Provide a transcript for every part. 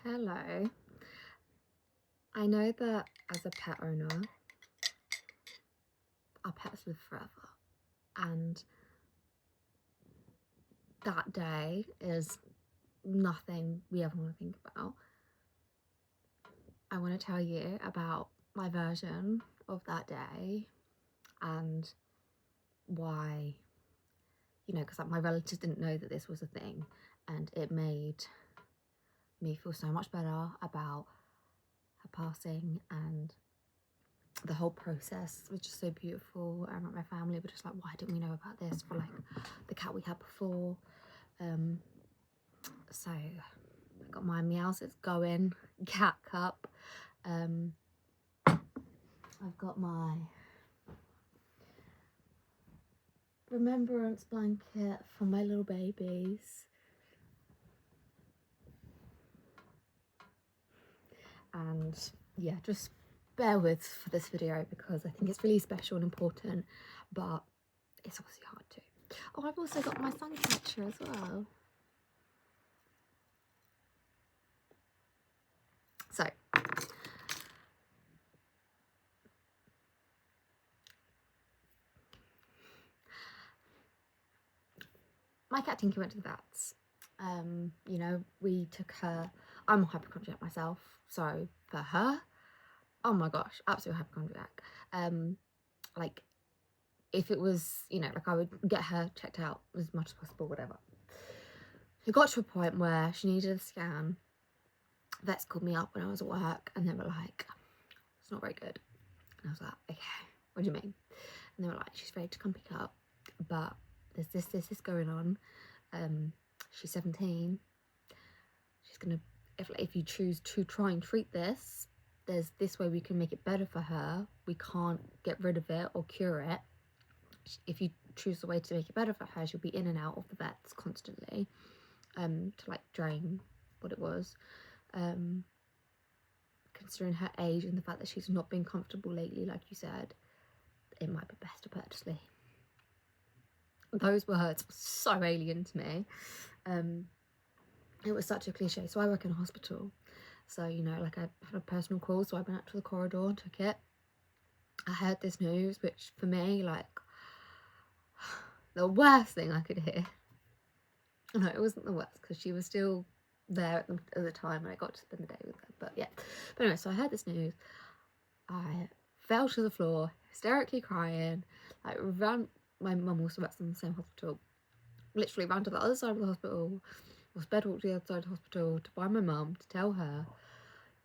Hello. I know that as a pet owner, our pets live forever, and that day is nothing we ever want to think about. I want to tell you about my version of that day and why, because my relatives didn't know that this was a thing, and it made me feel so much better about her passing, and the whole process was just so beautiful. And my family were just like, why didn't we know about this for like the cat we had before? So I got my Meowsits going cat cup. I've got my remembrance blanket for my little babies, and yeah, just bear with for this video because I think it's really special and important, but it's obviously hard too. Oh, I've also got my sun catcher as well. So my cat Tinky went to the vets. We took her. I'm a hypochondriac myself, so for her, oh my gosh, absolute hypochondriac. Like if it was, like I would get her checked out as much as possible, whatever. It got to a point where she needed a scan. Vets called me up when I was at work and they were like, it's not very good. And I was like, okay, what do you mean? And they were like, she's ready to come pick up, but there's this going on. She's 17. She's gonna, if you choose to try and treat this, there's this way we can make it better for her. We can't get rid of it or cure it. If you choose the way to make it better for her, she'll be in and out of the vets constantly, to like drain what it was. Considering her age and the fact that she's not been comfortable lately, like you said, it might be best to put her to sleep. Those words were so alien to me. It was such a cliche. So I work in a hospital, so like I had a personal call, so I went out to the corridor and took it. I heard this news, which for me, like, the worst thing I could hear. No, it wasn't the worst because she was still there at the time and I got to spend the day with her, but yeah. But anyway, so I heard this news. I fell to the floor, hysterically crying. Like, ran. My mum also works in the same hospital. Literally ran to the other side of the hospital, was bedwalked to the other side of the hospital to find my mum, to tell her,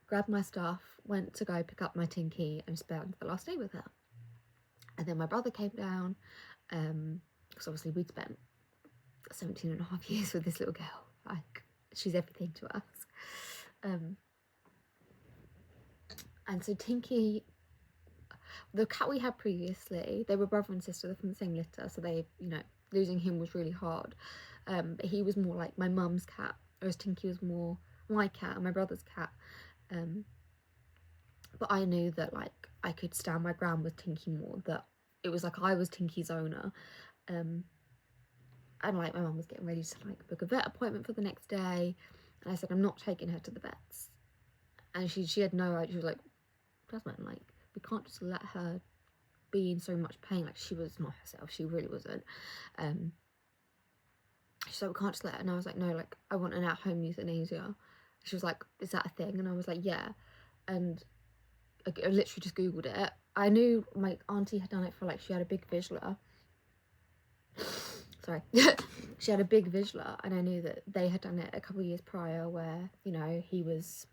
grabbed my stuff, went to go pick up my Tinky and spent the last day with her. And then my brother came down, because obviously we'd spent 17 and a half years with this little girl. Like, she's everything to us. And so Tinky, the cat we had previously, they were brother and sister, they're from the same litter, so they, losing him was really hard. But he was more like my mum's cat, whereas Tinky was more my cat and my brother's cat. But I knew that, like, I could stand my ground with Tinky more, that it was like I was Tinky's owner. And like my mum was getting ready to like book a vet appointment for the next day, and I said, I'm not taking her to the vets. And she had no idea. She was like, Jasmine, like, we can't just let her be in so much pain. Like, she was not herself, she really wasn't. She said, we can't just let her. And I was like, no, like, I want an at-home euthanasia. She was like, is that a thing? And I was like, yeah. And I literally just googled it. I knew my auntie had done it for, like, she had a big visualer. Sorry. She had a big visualer, and I knew that they had done it a couple of years prior, where he was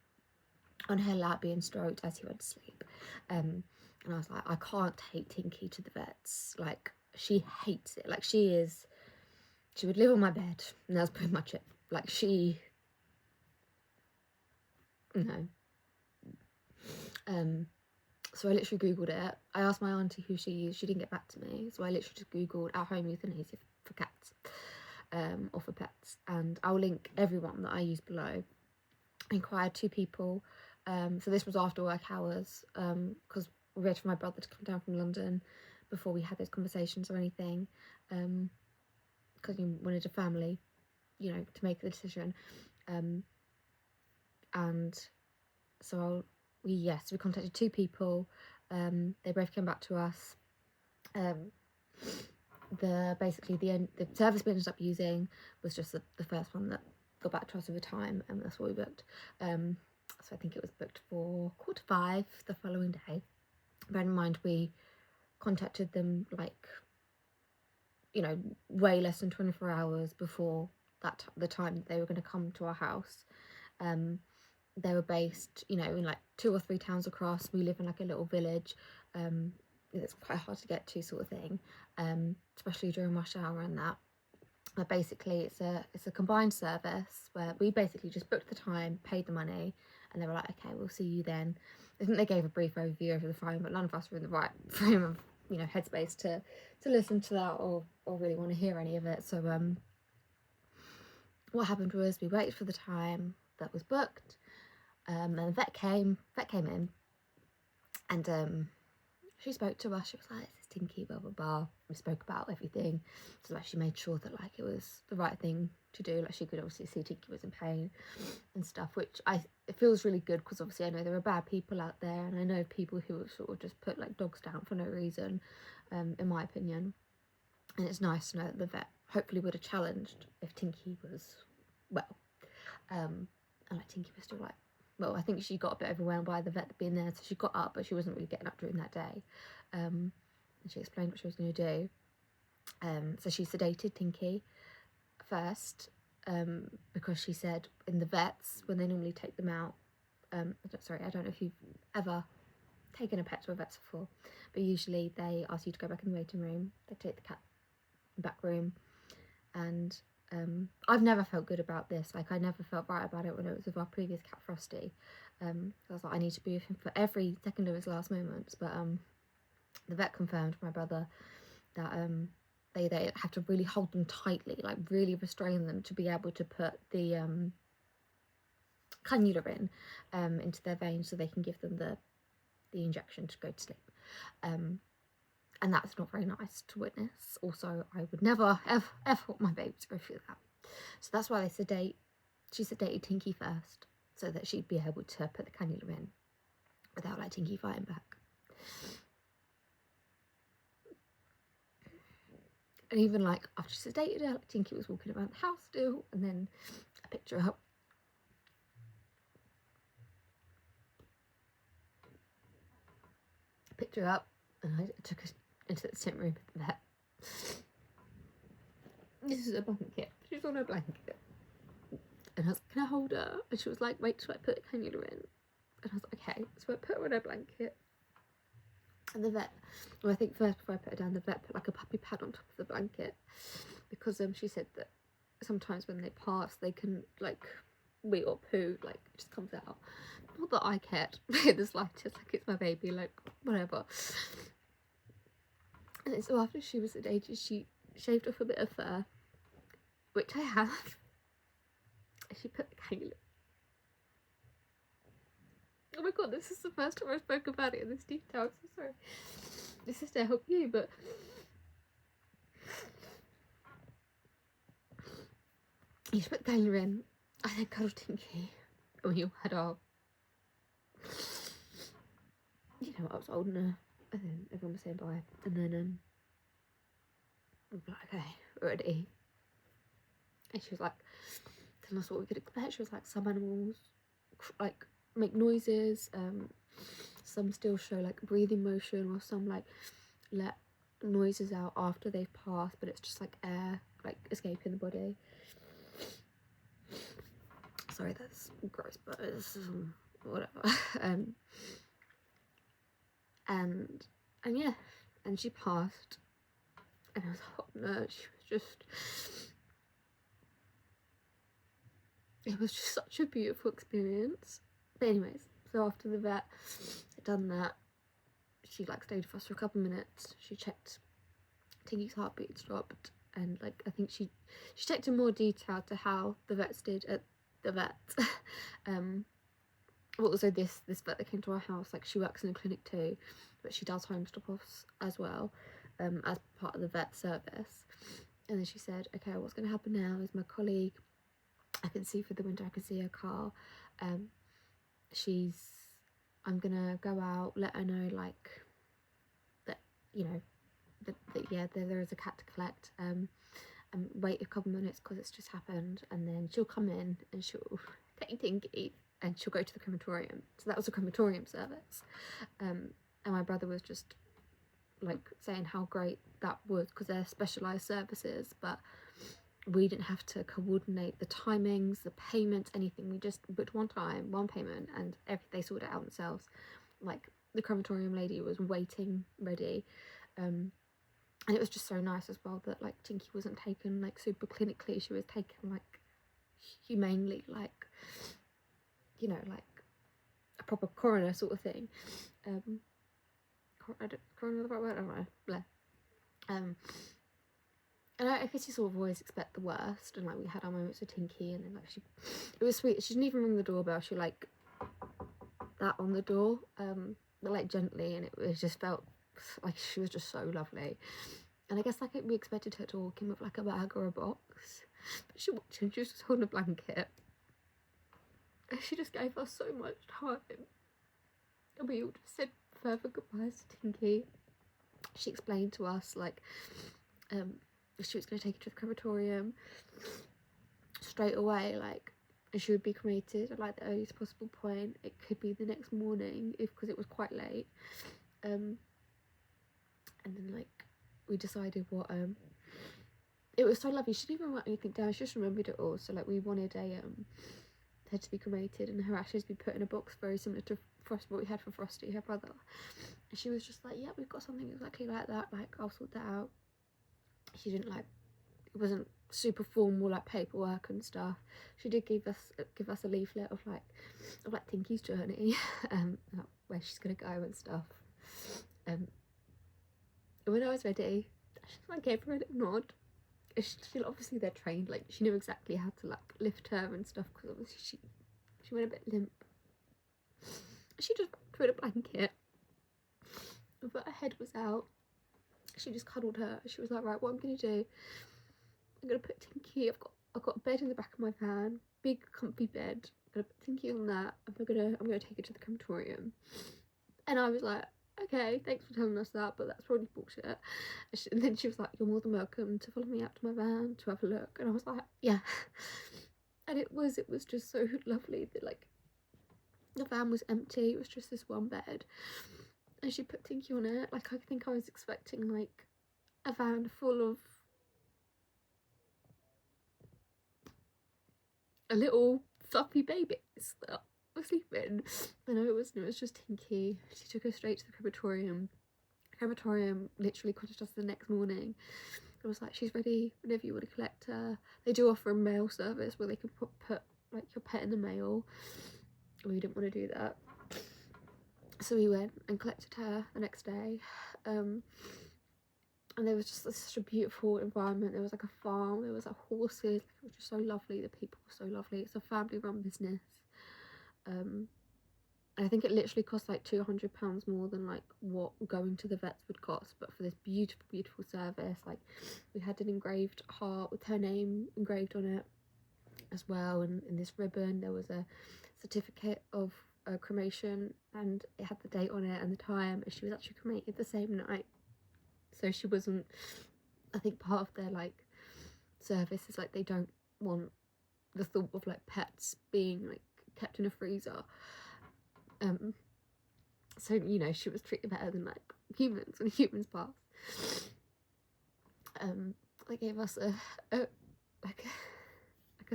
on her lap being stroked as he went to sleep. And I was like, I can't take Tinky to the vets. Like, she hates it. Like, she would live on my bed, and that's pretty much it. Like, no. So I literally googled it. I asked my auntie who she used. She didn't get back to me, so I literally just googled at-home euthanasia for cats, or for pets, and I'll link everyone that I use below. I inquired 2 people. So this was after work hours, because we waited for my brother to come down from London before we had those conversations or anything, because we wanted a family, to make the decision. and so we contacted 2 people. They both came back to us. The service we ended up using was just the first one that got back to us over time, and that's what we booked. So I think it was booked for 5:15 the following day. Bear in mind, we contacted them like, you know, way less than 24 hours before the time that they were going to come to our house. They were based, you know, in like 2 or 3 towns across. We live in like a little village. It's quite hard to get to, sort of thing, especially during rush hour and that. But basically, it's a combined service where we basically just booked the time, paid the money, and they were like, okay, we'll see you then. I think they gave a brief overview over the phone, but none of us were in the right frame of, you know, headspace to listen to that or really want to hear any of it. So what happened was we waited for the time that was booked, and the vet came in, and she spoke to us. She was like, "This is Tinky, blah blah blah." We spoke about everything, so like she made sure that like it was the right thing to do. Like she could obviously see Tinky was in pain and stuff, which it feels really good, because obviously I know there are bad people out there, and I know people who have sort of just put like dogs down for no reason, in my opinion. And it's nice to know that the vet hopefully would have challenged if Tinky was well, and like Tinky was still like, well, I think she got a bit overwhelmed by the vet being there, so she got up, but she wasn't really getting up during that day. And she explained what she was going to do. So she sedated Tinky first, because she said in the vets, when they normally take them out, I don't know if you've ever taken a pet to a vet before, but usually they ask you to go back in the waiting room. They take the cat back room, and I've never felt good about this. Like, I never felt right about it when it was with our previous cat, Frosty. I was like, I need to be with him for every second of his last moments. But the vet confirmed for my brother that they have to really hold them tightly, like really restrain them to be able to put the cannula in into their veins, so they can give them the injection to go to sleep. And that's not very nice to witness. Also, I would never, ever want my baby to go through that. So that's why she sedated Tinky first, so that she'd be able to put the cannula in without like Tinky fighting back. And even like after she sedated her, like, Tinky was walking around the house still, and then I picked her up. And I took her into the sitting room with the vet. This is a blanket. She's on a blanket. And I was like, can I hold her? And she was like, wait till I put the cannula in. And I was like, okay. So I put her on a blanket. And the vet, well, I think first before I put her down, the vet put like a puppy pad on top of the blanket, because she said that sometimes when they pass, they can like wee or poo, like it just comes out. Not that I cared in the slightest, like it's my baby, like whatever. And so after she was sedated, she shaved off a bit of fur, which I have. She put the cannula. Oh my god, this is the first time I spoke about it in this detail. I'm so sorry. This is to help you, but you put the cannula in. I then cuddled Tinky, and we all had our, you know, I was holding her, and then everyone was saying bye, and then I was like, okay, we're ready. And she was like, telling us what we could expect. She was like, some animals like make noises, some still show like breathing motion, or some like let noises out after they've passed, but it's just like air like escaping the body. Sorry, that's gross, but it's whatever. And yeah, and she passed, and I was like, oh no, it was just such a beautiful experience. But anyways, so after the vet had done that, she like stayed with us for a couple of minutes. She checked Tinky's heartbeat stopped, and like I think she checked in more detail to how the vets did at the vet. Also this vet that came to our house, like she works in a clinic too, but she does home stop-offs as well, as part of the vet service. And then she said, okay, what's going to happen now is my colleague, I can see through the window, I can see her car, I'm gonna go out, let her know like that, you know, that yeah, there is a cat to collect, and wait a couple minutes because it's just happened, and then she'll come in and she'll take Tinky and she'll go to the crematorium. So that was a crematorium service, and my brother was just like saying how great that was because they're specialized services, but we didn't have to coordinate the timings, the payments, anything. We just booked one time, one payment, and they sorted it out themselves. Like the crematorium lady was waiting ready, and it was just so nice as well that like Tinky wasn't taken like super clinically. She was taken like humanely, like, you know, like a proper coroner sort of thing. Coroner the right word? I don't know. Blah. And I guess you sort of always expect the worst, and like we had our moments with Tinky, and then like it was sweet. She didn't even ring the doorbell. She like that on the door, but like gently, and it just felt like she was just so lovely. And I guess like we expected her to walk in with like a bag or a box, but she walked in, she was just holding a blanket, and she just gave us so much time, and we all just said further goodbyes to Tinky. She explained to us like she was going to take it to the crematorium straight away, like, and she would be cremated at like the earliest possible point. It could be the next morning because it was quite late, and then like we decided what it was so lovely. She didn't even write anything down, she just remembered it all. So like we wanted her to be cremated and her ashes to be put in a box very similar to what we had for Frosty, her brother, and she was just like, yeah, we've got something exactly like that, like I'll sort that out. She didn't like, it wasn't super formal like paperwork and stuff. She did give us a leaflet of like Tinky's journey, where she's gonna go and stuff. And when I was ready, I gave her a little nod. She obviously they're trained, like she knew exactly how to like lift her and stuff because obviously she went a bit limp. She just put a blanket, but her head was out. She just cuddled her. She was like, right, what I'm gonna do, I'm gonna put Tinky, I've got a bed in the back of my van, big comfy bed. I'm gonna put Tinky on that. I'm gonna take her to the crematorium. And I was like, okay, thanks for telling us that, but that's probably bullshit. And then she was like, you're more than welcome to follow me out to my van to have a look. And I was like, yeah. And it was just so lovely that like the van was empty. It was just this one bed, and she put Tinky on it. Like I think I was expecting like a van full of a little fluffy babies that were sleeping. But no, it was just Tinky. She took her straight to the crematorium. The crematorium literally contacted us the next morning. It was like, she's ready whenever you want to collect her. They do offer a mail service where they can put like your pet in the mail. We didn't want to do that, so we went and collected her the next day. And there was just such a beautiful environment. There was like a farm, there was like horses, like, it was just so lovely. The people were so lovely. It's a family run business. I think it literally cost like £200 more than like what going to the vets would cost, but for this beautiful service. Like we had an engraved heart with her name engraved on it as well, and in this ribbon there was a certificate of cremation, and it had the date on it and the time, and she was actually cremated the same night. So she wasn't, I think part of their like service is like they don't want the thought of like pets being like kept in a freezer. So you know, she was treated better than like humans when humans pass. They gave us a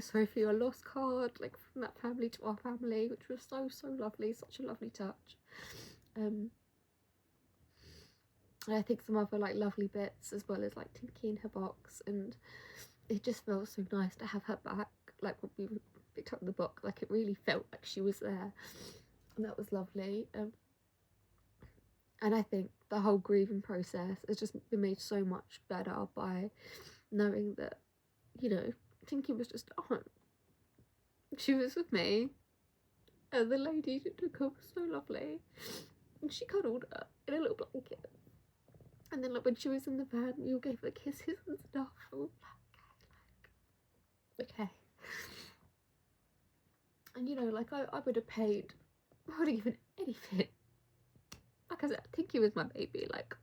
sorry for your loss card, like from that family to our family, which was so lovely, such a lovely touch. And I think some other like lovely bits as well as like Tinky in her box, and it just felt so nice to have her back. Like when we picked up the box, like it really felt like she was there, and that was lovely. And I think the whole grieving process has just been made so much better by knowing that, you know, Tinky was just at home. She was with me, and the lady who took her was so lovely, and she cuddled her in a little blanket. And then like when she was in the van, we all gave her kisses and stuff. And we were like, okay. And you know, like I would have paid I would have given anything. Like I said, Tinky was my baby. Like,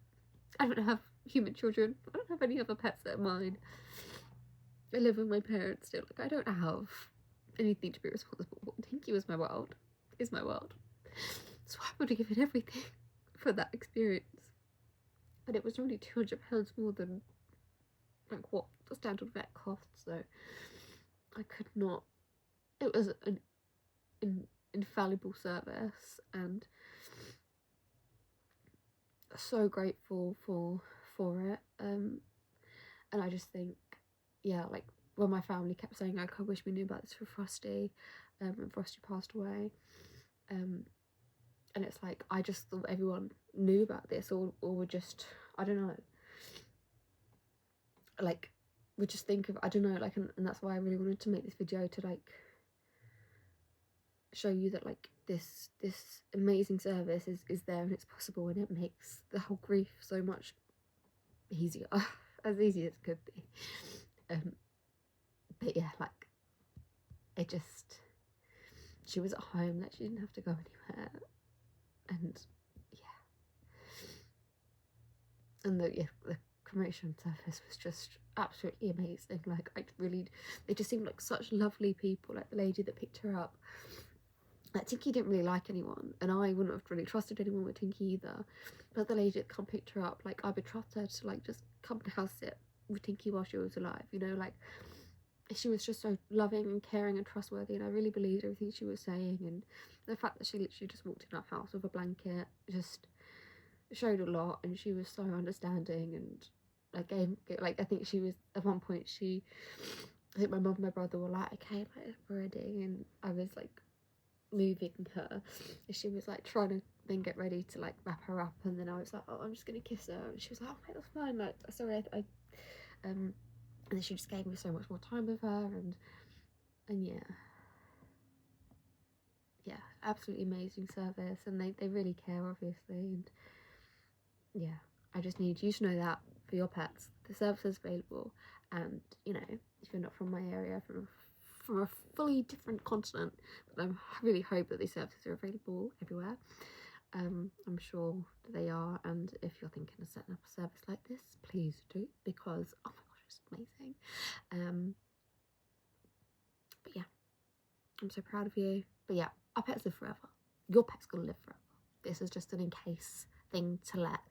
I don't have human children. I don't have any other pets that are mine. I live with my parents still. Like, I don't have anything to be responsible for. Tinky was my world. Is my world. So I would have given everything for that experience. But it was only £200 more than like what the standard vet costs, so I could not. It was an infallible service, and so grateful for it. And I just think, yeah, like when my family kept saying like, I wish we knew about this for Frosty, and Frosty passed away, and it's like I just thought everyone knew about this, or would just, I don't know, like would just think of, I don't know, like, and that's why I really wanted to make this video, to like show you that like this amazing service is there, and it's possible, and it makes the whole grief so much easier. As easy as it could be. But yeah, like, it just, she was at home, that she didn't have to go anywhere, and yeah, and the cremation service was just absolutely amazing. Like, they just seemed like such lovely people. Like the lady that picked her up, like, Tinky didn't really like anyone, and I wouldn't have really trusted anyone with Tinky either, but the lady that come picked her up, like, I would trust her to like just come to house sit with Tinky while she was alive, you know, like she was just so loving and caring and trustworthy, and I really believed everything she was saying. And the fact that she literally just walked in our house with a blanket just showed a lot, and she was so understanding, and like like I think she was, at one point I think my mum and my brother were like, okay, like, we're ready, and I was like moving her, and she was like trying to then get ready to like wrap her up, and then I was like, oh, I'm just gonna kiss her, and she was like, oh, mate, that's fine, like, sorry, and then she just gave me so much more time with her, and yeah, absolutely amazing service, and they really care, obviously, and yeah, I just need you to know that for your pets, the service is available, and you know, if you're not from my area, from a fully different continent, but I really hope that these services are available everywhere. I'm sure they are, and if you're thinking of setting up a service like this, please do, because oh my gosh, it's amazing. But yeah, I'm so proud of you. But yeah, our pets live forever. Your pet's gonna live forever. This is just an in case thing to let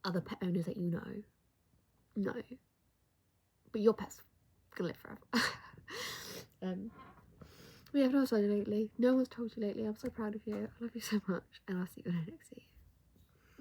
other pet owners that you know. But your pet's gonna live forever. We have no told you lately. No one's told you lately. I'm so proud of you. I love you so much, and I'll see you in the next video.